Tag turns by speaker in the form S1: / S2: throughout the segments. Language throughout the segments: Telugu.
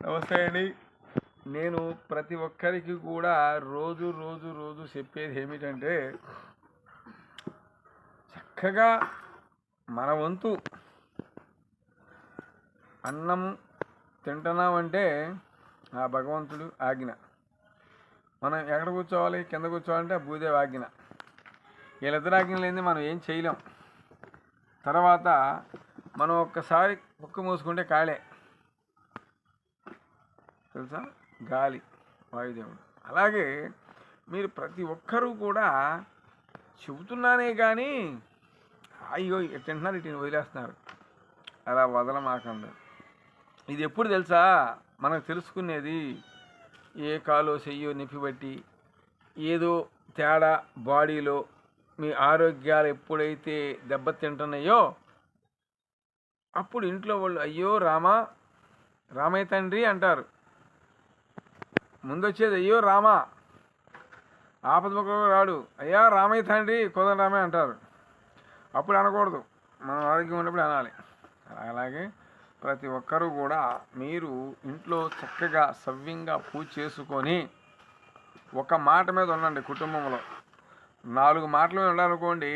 S1: నమస్తే అండి. నేను ప్రతి ఒక్కరికి కూడా రోజు రోజు రోజు చెప్పేది ఏమిటంటే, చక్కగా మన వంతు అన్నం తింటున్నామంటే ఆ భగవంతుడు ఆజ్ఞ. మనం ఎక్కడ కూర్చోవాలి, కింద కూర్చోవాలంటే ఆ భూదేవి ఆజ్ఞ. వీళ్ళిద్దరు ఆజ్ఞ లేనిది మనం ఏం చేయలేం. తర్వాత మనం ఒక్కసారి ముక్కు మూసుకుంటే కాళే తెలుసా, గాలి, వాయుదేవుడు. అలాగే మీరు ప్రతి ఒక్కరూ కూడా చెబుతున్నానే కానీ అయ్యో తింటున్నారు, ఇటు వదిలేస్తున్నారు. అలా వదలమాకండి. ఇది ఎప్పుడు తెలుసా మనకు తెలుసుకునేది, ఏ కాలో చెయ్యో నొప్పిబట్టి ఏదో తేడా బాడీలో మీ ఆరోగ్యాలు ఎప్పుడైతే దెబ్బతింటున్నాయో అప్పుడు ఇంట్లో వాళ్ళు అయ్యో రామయ్య తండ్రి అంటారు. ముందొచ్చేది అయ్యో రామా, ఆపదముఖంగా రాడు, అయ్యా రామయ్య తండ్రి కోదండరామయ్య అంటారు. అప్పుడు అనకూడదు, మనం ఆరోగ్యం ఉన్నప్పుడు అనాలి. అలాగే ప్రతి ఒక్కరూ కూడా మీరు ఇంట్లో చక్కగా సవ్యంగా పూజ చేసుకొని ఒక మాట మీద ఉండండి. కుటుంబంలో 4 మాటలు ఉండాలనుకోండి,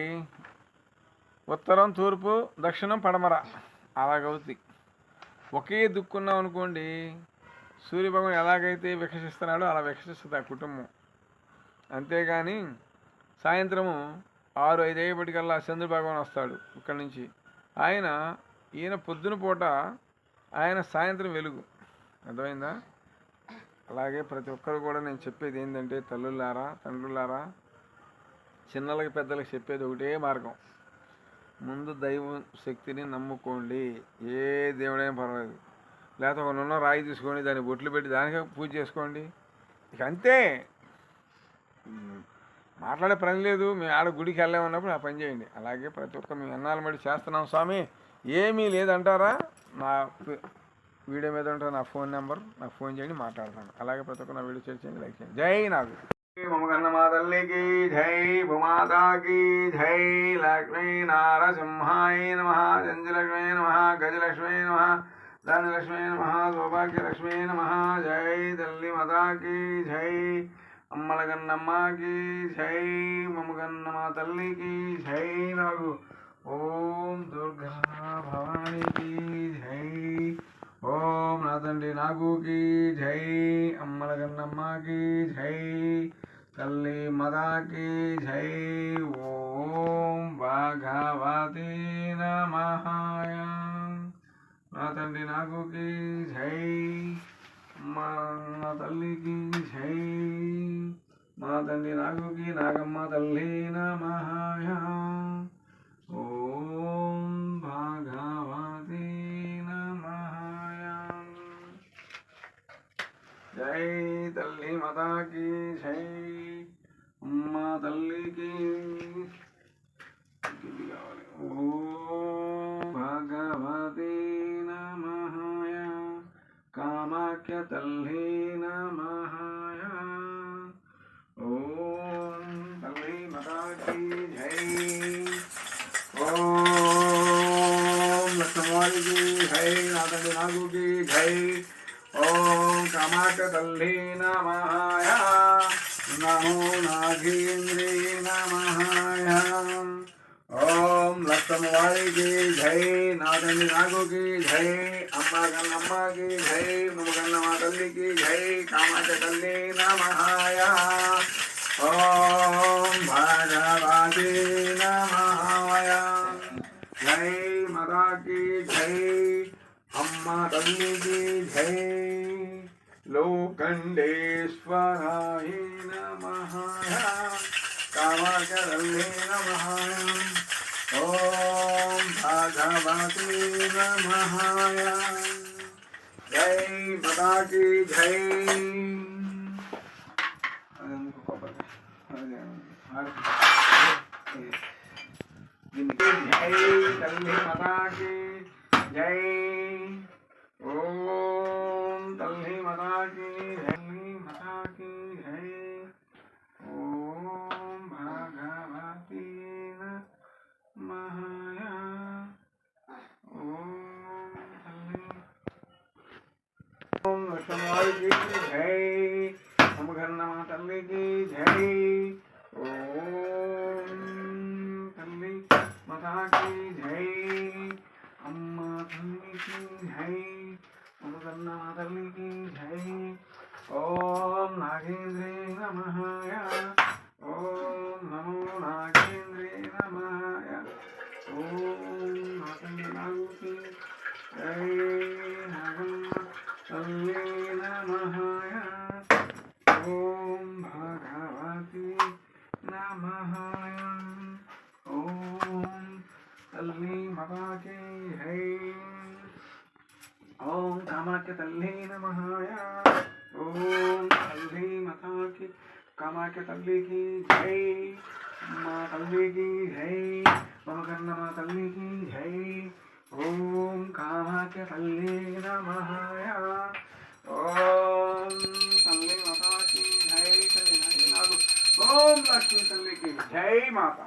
S1: ఉత్తరం, తూర్పు, దక్షిణం, పడమర అలాగవుతుంది. ఒకే దిక్కున్నాం అనుకోండి, సూర్యభగవాన్ ఎలాగైతే వికసిస్తున్నాడో అలా వికసిస్తుంది ఆ కుటుంబం. అంతేగాని సాయంత్రము 6-5 అయ్యేపటికల్లా చంద్రభగవాన్ వస్తాడు ఇక్కడి నుంచి. ఈయన పొద్దున పూట, ఆయన సాయంత్రం వెలుగు. అర్థమైందా? అలాగే ప్రతి ఒక్కరు కూడా నేను చెప్పేది ఏంటంటే, తల్లులారా, తండ్రులారా, చిన్నలకి పెద్దలకి చెప్పేది ఒకటే మార్గం. ముందు దైవ శక్తిని నమ్ముకోండి. ఏ దేవుడైనా పర్వాలేదు. లేకపోతే ఒక నున్న రాయి తీసుకోండి, దాన్ని బొట్లు పెట్టి దానికే పూజ చేసుకోండి. ఇక అంతే, మాట్లాడే పని లేదు. మేము ఆడ గుడికి వెళ్ళామన్నప్పుడు ఆ పని చేయండి. అలాగే ప్రతి ఒక్క మేము ఎన్నాళ్ళు మళ్ళీ చేస్తున్నాం స్వామి, ఏమీ లేదంటారా, నా వీడియో మీద ఉంటారు నా ఫోన్ నెంబర్, నాకు ఫోన్ చేయండి, మాట్లాడతాను. అలాగే ప్రతి ఒక్క నా వీడియో షేర్ చేయండి, లైక్ చేయండి. జై నాగు మమగన్నమా తల్లికి జై, భూమాతాకి జై. లక్ష్మీ నారసింహాయ నమ, జంజలక్ష్మీ నమ, గజలక్ష్మీ నమ, ధనలక్ష్మీ నమ, సౌభాగ్యలక్ష్మీ నమ. జై తల్లి మాతాకి జై, అమ్మలగన్నమ్మకి జై, మమగన్నమా తల్లికి జై. నాగు ఓం దుర్గా భవానికి జై. ఓం నా తండ్రి నాగుకి జై, అమ్మలగన్నమ్మకి జై, తల్లి మదాకి జై. ఓం భగవతి నమః. నా తండ్రి నాగుకి జై, నా తల్లికి జై. మా తండ్రి నాగుకి నాగమ్మ తల్లి నమః. ఓం భగవతి నమః. జై తల్లి మాతాకి జై, అమ్మ తల్లికి. ఓం భగవతి నమః. కామాఖ్య తల్లి నమః. ఓం తల్లి మాతాకి జై. ఓం లక్ష్మీవారికి జై, నా తండ్రి నాగుకి జై. ఓం కామాఖ్య తల్లి నమః. నమో నాగేంద్రే నమః. ఓం లక్ష్మీవారికి జై, నా తండ్రి నాగుకి జై, అమ్మ గన్నమ్మకి జై, మమగన్నమ్మ తల్లికి జై, కామాఖ్య తల్లి నమః. ఓం భగవతి నమః. జై మాతాకి జై, అమ్మ తల్లికి జై. లోకండేశ్వరాయ నమః. కామాఖ్య తల్లి నమః. ఓం భగవతి నమః. జై మాతాకి జై. జై తల్లి మాతాకి జై. ఓం తల్లి మాతాకి తల్లి మాతాకి జై. ఓం భగవతి నమః. ఓం తల్లి. ఓం లక్ష్మణవారికి జై. అమ్మగన్నమ్మ తల్లికి జై. ఓం తల్లి మాతాకి జై. అమ్మ తల్లికి జై. అమ్మగన్నమ్మ తల్లికి జై. ఓం నాగేంద్రే నమః. ఓం నమో నాగేంద్రే నమః. ఓం నాగేంద్ర నాగుకి జై. నాగమ్మ తల్లి నమః. ఓం భగవతి నమః. ఓం తల్లి మాతాకి జై. ఓం కామాఖ్య తల్లి నమః. ఓం తల్లి మాతాకి కామాఖ్య తల్లికి జై. అమ్మ తల్లికి జై. అమ్మగన్నమ్మ తల్లికి జై. ఓం కామాఖ్య తల్లి నమః. ఓం తల్లి మాతాకి జై. తల్లి నాకు ఓం లక్ష్మీ తల్లికి జై మాత.